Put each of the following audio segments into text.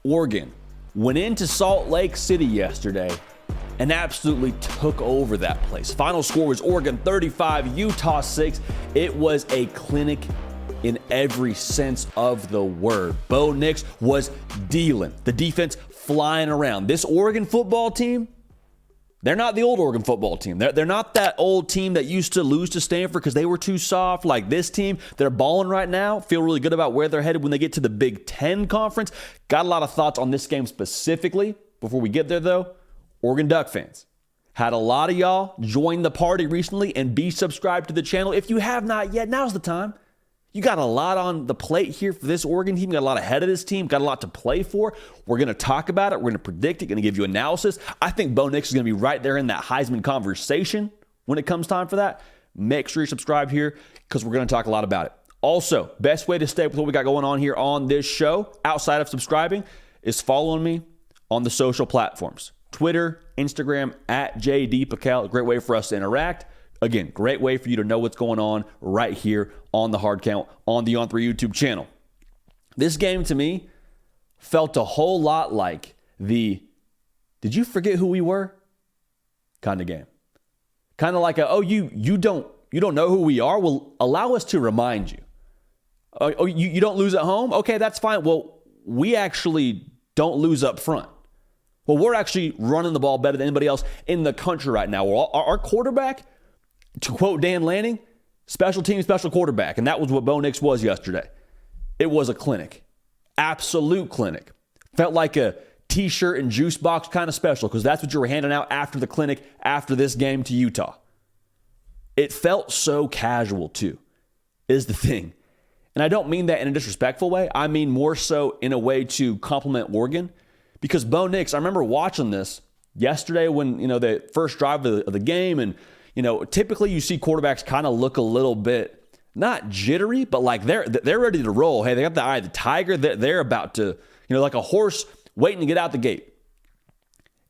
Oregon went into Salt Lake City yesterday and absolutely took over that place. Final score was Oregon 35, Utah 6. It was a clinic in every sense of the word. Bo Nix was dealing. The defense flying around. This Oregon football team, they're not the old Oregon football team. They're not that old team that used to lose to Stanford because they were too soft. Like this team, they're balling right now. Feel really good about where they're headed when they get to the Big Ten Conference. Got a lot of thoughts on this game specifically. Before we get there, though, Oregon Duck fans, had a lot of y'all join the party recently and be subscribed to the channel. If you have not yet, now's the time. You got a lot on the plate here for this Oregon team. You got a lot ahead of this team. Got a lot to play for. We're going to talk about it. We're going to predict it. Going to give you analysis. I think Bo Nix is going to be right there in that Heisman conversation when it comes time for that. Make sure you subscribe here because we're going to talk a lot about it. Also, best way to stay with what we got going on here on this show, outside of subscribing, is following me on the social platforms. Twitter, Instagram, at JD Pakel. A great way for us to interact. Again, great way for you to know what's going on right here on the Hard Count on the On3 YouTube channel. This game to me felt a whole lot like the did you forget who we were kind of game. Kind of like you don't know who we are? Well, allow us to remind you. You don't lose at home? Okay, that's fine. Well, we actually don't lose up front. Well, we're actually running the ball better than anybody else in the country right now. Our quarterback, to quote Dan Lanning, special team, special quarterback. And that was what Bo Nix was yesterday. It was a clinic. Absolute clinic. Felt like a t-shirt and juice box kind of special because that's what you were handing out after the clinic, after this game to Utah. It felt so casual too, is the thing. And I don't mean that in a disrespectful way. I mean more so in a way to compliment Oregon. Because Bo Nix, I remember watching this yesterday when, the first drive of the game and, typically you see quarterbacks kind of look a little bit, not jittery, but like they're ready to roll. Hey, they got the eye of the tiger. They're about to, like a horse waiting to get out the gate.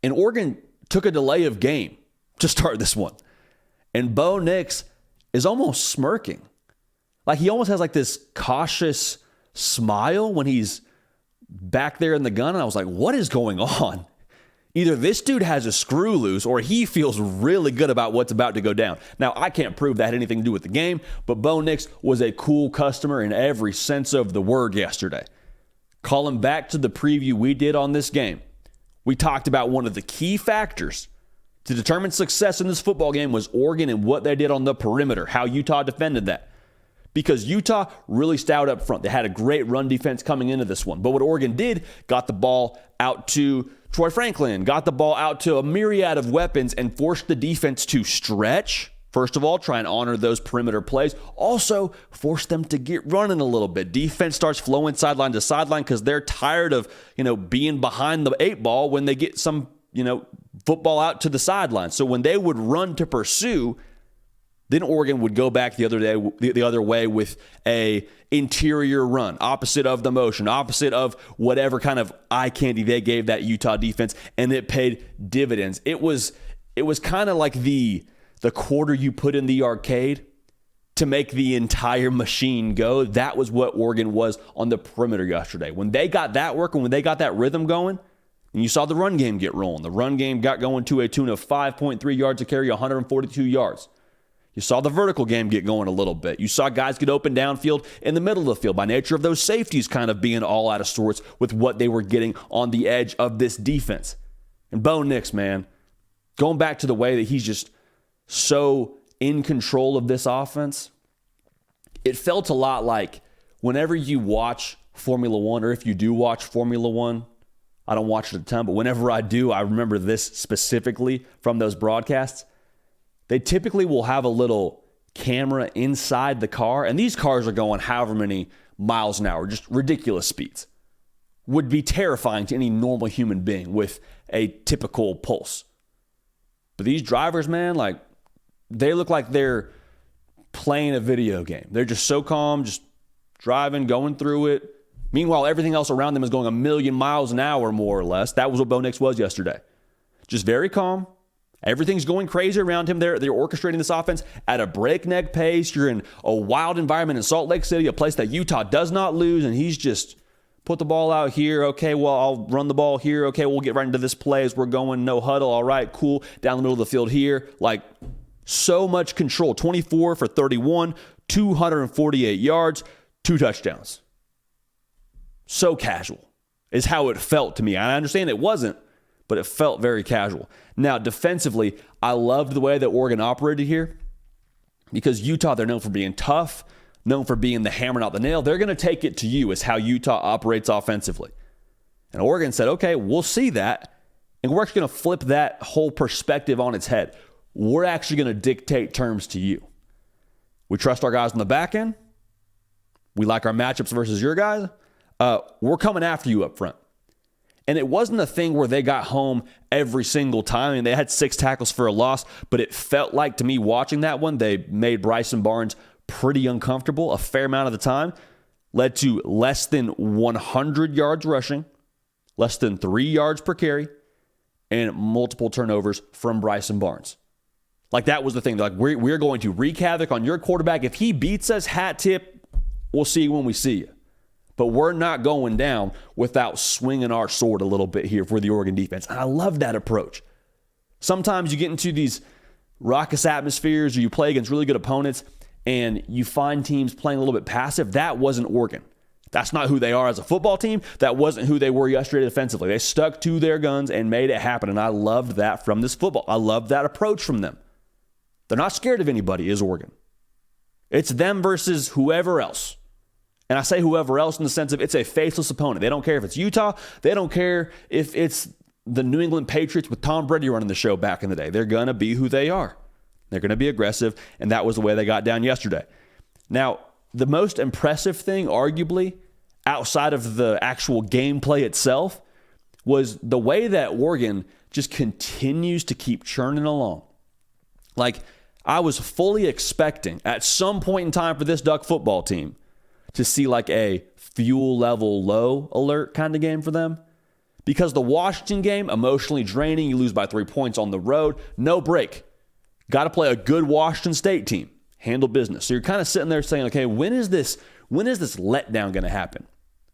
And Oregon took a delay of game to start this one. And Bo Nix is almost smirking. Like he almost has like this cautious smile when he's back there in the gun. And I was like, what is going on? Either this dude has a screw loose or he feels really good about what's about to go down. Now, I can't prove that had anything to do with the game, but Bo Nix was a cool customer in every sense of the word yesterday. Calling back to the preview we did on this game, we talked about one of the key factors to determine success in this football game was Oregon and what they did on the perimeter, how Utah defended that. Because Utah really stout up front. They had a great run defense coming into this one. But what Oregon did, got the ball out to Troy Franklin, got the ball out to a myriad of weapons and forced the defense to stretch. First of all, try and honor those perimeter plays. Also, force them to get running a little bit. Defense starts flowing sideline to sideline because they're tired of, being behind the 8 ball when they get some, football out to the sideline. So when they would run to pursue, then Oregon would go back the other way with a interior run, opposite of the motion, opposite of whatever kind of eye candy they gave that Utah defense, and it paid dividends. It was kind of like the quarter you put in the arcade to make the entire machine go. That was what Oregon was on the perimeter yesterday. When they got that working, when they got that rhythm going, and you saw the run game get rolling. The run game got going to a tune of 5.3 yards a carry, 142 yards. You saw the vertical game get going a little bit. You saw guys get open downfield in the middle of the field by nature of those safeties kind of being all out of sorts with what they were getting on the edge of this defense. And Bo Nix, man, going back to the way that he's just so in control of this offense, it felt a lot like whenever you watch Formula One, or if you do watch Formula One, I don't watch it a ton, but whenever I do, I remember this specifically from those broadcasts. They typically will have a little camera inside the car, and these cars are going however many miles an hour, just ridiculous speeds. Would be terrifying to any normal human being with a typical pulse. But these drivers, man, like, they look like they're playing a video game. They're just so calm, just driving, going through it. Meanwhile, everything else around them is going a million miles an hour, more or less. That was what Bo Nix was yesterday. Just very calm. Everything's going crazy around him. They're orchestrating this offense at a breakneck pace. You're in a wild environment in Salt Lake City, a place that Utah does not lose, and he's just put the ball out here. Okay, well, I'll run the ball here. Okay, we'll get right into this play as we're going no huddle. All right, cool. Down the middle of the field here. Like, so much control. 24 for 31, 248 yards, 2 touchdowns. So casual is how it felt to me. I understand it wasn't, but it felt very casual. Now, defensively, I loved the way that Oregon operated here because Utah, they're known for being tough, known for being the hammer, not the nail. They're going to take it to you is how Utah operates offensively. And Oregon said, okay, we'll see that, and we're actually going to flip that whole perspective on its head. We're actually going to dictate terms to you. We trust our guys on the back end. We like our matchups versus your guys. We're coming after you up front. And it wasn't a thing where they got home every single time. I mean, they had 6 tackles for a loss, but it felt like to me watching that one, they made Bryson Barnes pretty uncomfortable a fair amount of the time. Led to less than 100 yards rushing, less than 3 yards per carry, and multiple turnovers from Bryson Barnes. Like, that was the thing. Like, we're going to wreak havoc on your quarterback. If he beats us, hat tip, we'll see you when we see you. But we're not going down without swinging our sword a little bit here for the Oregon defense. And I love that approach. Sometimes you get into these raucous atmospheres or you play against really good opponents and you find teams playing a little bit passive. That wasn't Oregon. That's not who they are as a football team. That wasn't who they were yesterday defensively. They stuck to their guns and made it happen. And I loved that from this football. I loved that approach from them. They're not scared of anybody, is Oregon. It's them versus whoever else. And I say whoever else in the sense of it's a faceless opponent. They don't care if it's Utah. They don't care if it's the New England Patriots with Tom Brady running the show back in the day. They're going to be who they are. They're going to be aggressive, and that was the way they got down yesterday. Now, the most impressive thing, arguably, outside of the actual gameplay itself, was the way that Oregon just continues to keep churning along. Like, I was fully expecting at some point in time for this Duck football team to see like a fuel level low alert kind of game for them. Because the Washington game, emotionally draining, you lose by 3 points on the road, no break. Got to play a good Washington State team, handle business. So you're kind of sitting there saying, okay, when is this letdown going to happen?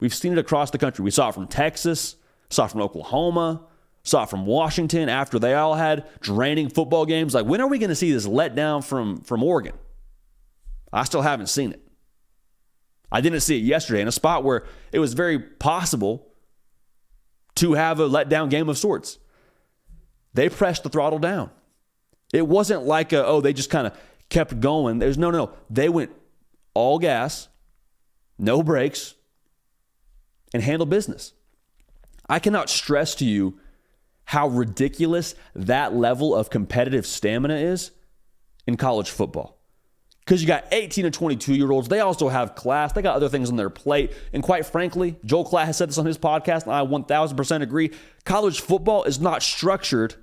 We've seen it across the country. We saw it from Texas, saw it from Oklahoma, saw it from Washington after they all had draining football games. Like, when are we going to see this letdown from Oregon? I still haven't seen it. I didn't see it yesterday in a spot where it was very possible to have a letdown game of sorts. They pressed the throttle down. It wasn't like they just kind of kept going. There's no. They went all gas, no brakes, and handled business. I cannot stress to you how ridiculous that level of competitive stamina is in college football. Because you got 18 and 22-year-olds. They also have class. They got other things on their plate. And quite frankly, Joel Klatt has said this on his podcast, and I 1,000% agree. College football is not structured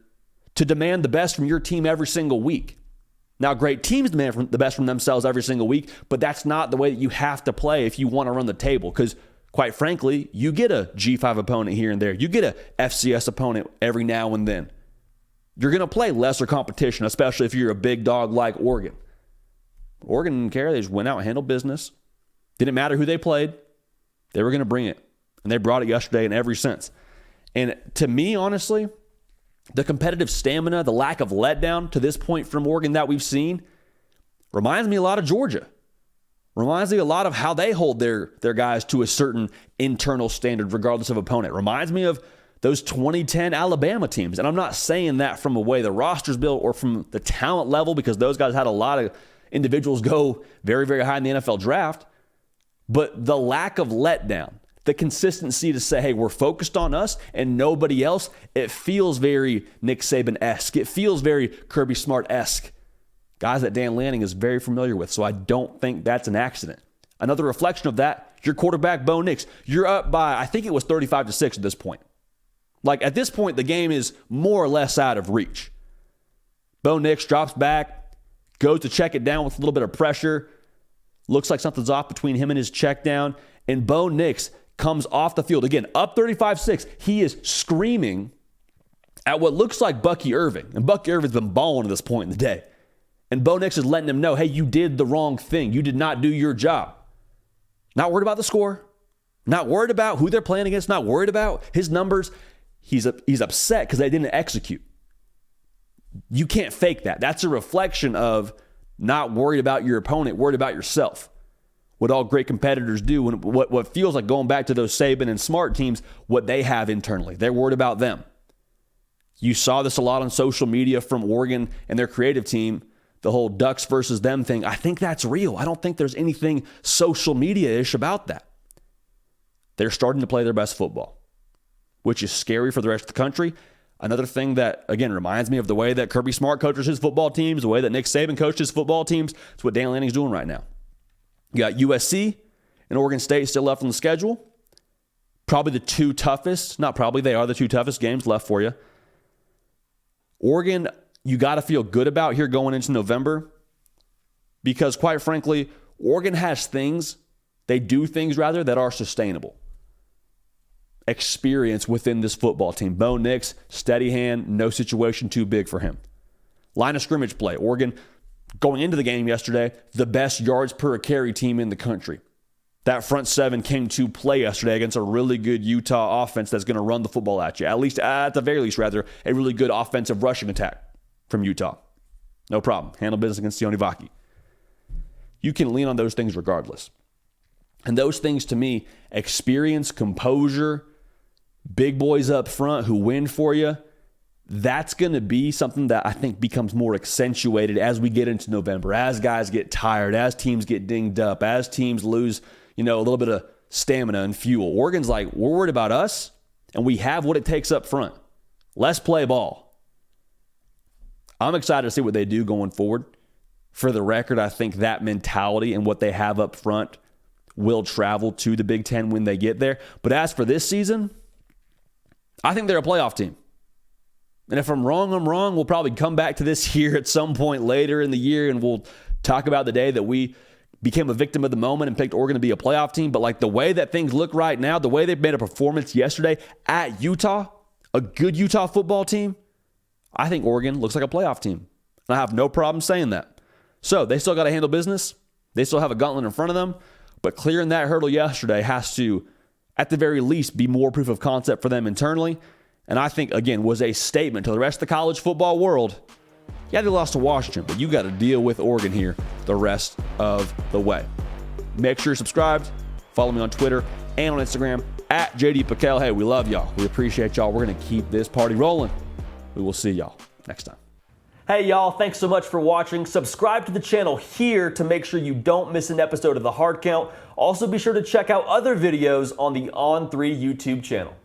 to demand the best from your team every single week. Now, great teams demand the best from themselves every single week, but that's not the way that you have to play if you want to run the table. Because quite frankly, you get a G5 opponent here and there. You get a FCS opponent every now and then. You're going to play lesser competition, especially if you're a big dog like Oregon. Oregon didn't care. They just went out and handled business. Didn't matter who they played. They were going to bring it. And they brought it yesterday in every sense. And to me, honestly, the competitive stamina, the lack of letdown to this point from Oregon that we've seen reminds me a lot of Georgia. Reminds me a lot of how they hold their guys to a certain internal standard regardless of opponent. Reminds me of those 2010 Alabama teams. And I'm not saying that from the way the roster's built or from the talent level, because those guys had a lot of individuals go very, very high in the NFL draft. But the lack of letdown, the consistency to say, hey, we're focused on us and nobody else, it feels very Nick Saban-esque. It feels very Kirby Smart-esque. Guys that Dan Lanning is very familiar with, so I don't think that's an accident. Another reflection of that, your quarterback, Bo Nix, you're up by, I think it was 35-6 at this point. Like, at this point, the game is more or less out of reach. Bo Nix drops back, goes to check it down with a little bit of pressure. Looks like something's off between him and his check down. And Bo Nix comes off the field. Again, up 35-6. He is screaming at what looks like Bucky Irving. And Bucky Irving's been balling at this point in the day. And Bo Nix is letting him know, hey, you did the wrong thing. You did not do your job. Not worried about the score. Not worried about who they're playing against, not worried about his numbers. He's upset because they didn't execute. You can't fake that. That's a reflection of not worried about your opponent, worried about yourself. What all great competitors do, and what feels like going back to those Saban and Smart teams, what they have internally. They're worried about them. You saw this a lot on social media from Oregon and their creative team, the whole Ducks versus them thing. I think that's real. I don't think there's anything social media-ish about that. They're starting to play their best football, which is scary for the rest of the country. Another thing that, again, reminds me of the way that Kirby Smart coaches his football teams, the way that Nick Saban coaches his football teams. It's what Dan Lanning's doing right now. You got USC and Oregon State still left on the schedule. Probably the two toughest, not probably, they are the two toughest games left for you. Oregon, you got to feel good about here going into November because, quite frankly, Oregon has things, they do things rather, that are sustainable. Experience within this football team. Bo Nix, steady hand, no situation too big for him. Line of scrimmage play. Oregon, going into the game yesterday, the best yards per carry team in the country. That front seven came to play yesterday against a really good Utah offense that's going to run the football at you. At the very least, a really good offensive rushing attack from Utah. No problem. Handle business against Sione Vaki. You can lean on those things regardless. And those things, to me, experience, composure, big boys up front who win for you, that's going to be something that I think becomes more accentuated as we get into November, as guys get tired, as teams get dinged up, as teams lose, a little bit of stamina and fuel. Oregon's like, we're worried about us, and we have what it takes up front. Let's play ball. I'm excited to see what they do going forward. For the record, I think that mentality and what they have up front will travel to the Big Ten when they get there. But as for this season, I think they're a playoff team. And if I'm wrong, I'm wrong. We'll probably come back to this here at some point later in the year, and we'll talk about the day that we became a victim of the moment and picked Oregon to be a playoff team. But like the way that things look right now, the way they've made a performance yesterday at Utah, a good Utah football team, I think Oregon looks like a playoff team. And I have no problem saying that. So they still got to handle business. They still have a gauntlet in front of them. But clearing that hurdle yesterday has to, at the very least, be more proof of concept for them internally. And I think, again, was a statement to the rest of the college football world. Yeah, they lost to Washington, but you got to deal with Oregon here the rest of the way. Make sure you're subscribed. Follow me on Twitter and on Instagram at JD Piquel. Hey, we love y'all. We appreciate y'all. We're going to keep this party rolling. We will see y'all next time. Hey, y'all. Thanks so much for watching. Subscribe to the channel here to make sure you don't miss an episode of The Hard Count. Also, be sure to check out other videos on the On3 YouTube channel.